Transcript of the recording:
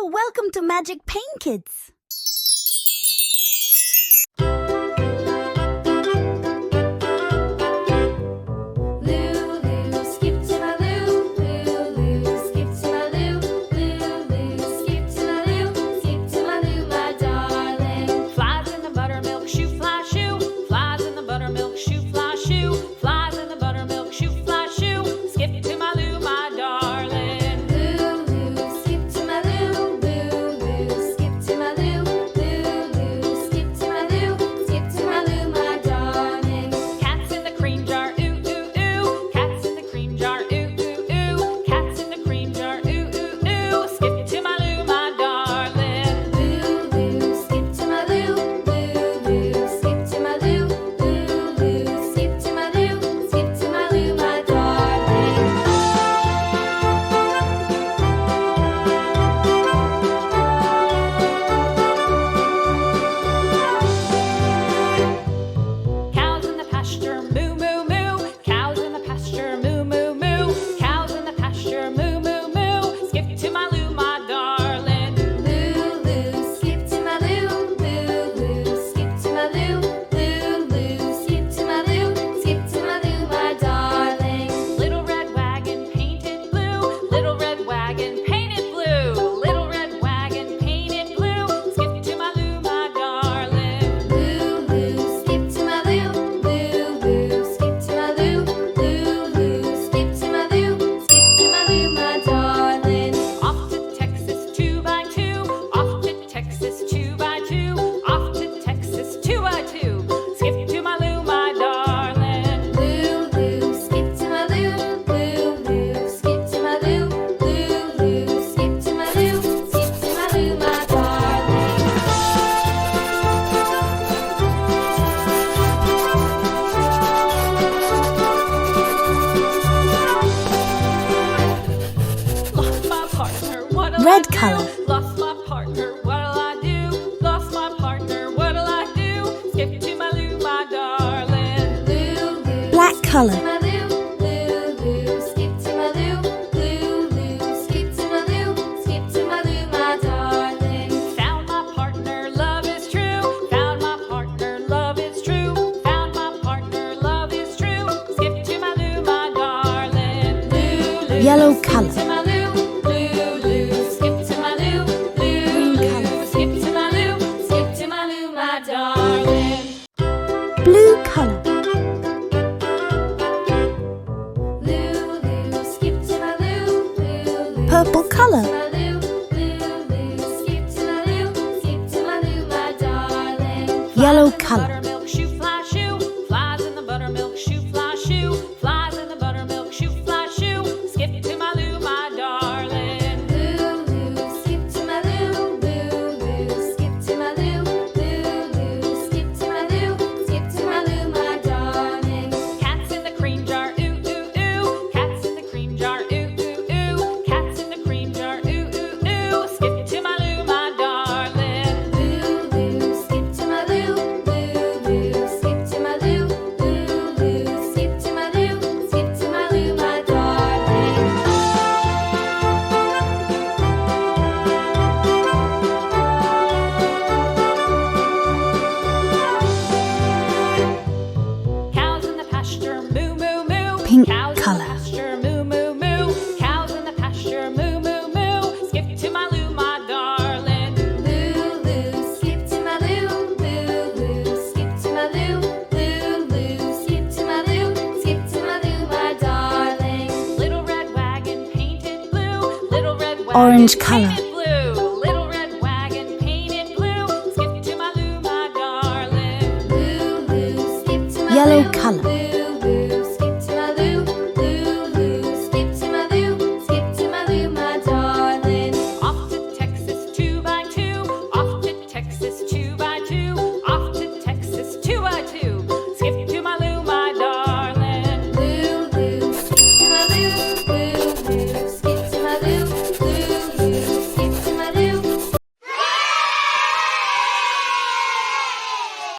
Hello, welcome to Magic Pain Kids. Red color. Lost my partner, what'll I do? Lost my partner, what'll I do? Skip to my loo, my darling. Loo, loo. Black color. Skip to my loo, loo, loo. Skip to my loo, skip to my loo, my darling. Found my partner, love is true. Found my partner, love is true. Found my partner, love is true. Skip to my loo, my darling. Loo, loo. Yellow color. Blue color. Purple color. Yellow color. Pink color. Cows in the pasture, moo, moo, moo. Skip to my loo, my darling. Loo, loo, skip to my loo, loo, loo. Skip to my loo, loo, loo. Skip to my loo, skip to my loo, my darling. Little red wagon painted blue. Little red wagon Orange color. painted blue. Little red wagon painted blue. Skip to my loo, my darling. Loo, loo, skip to my Yellow loo, color.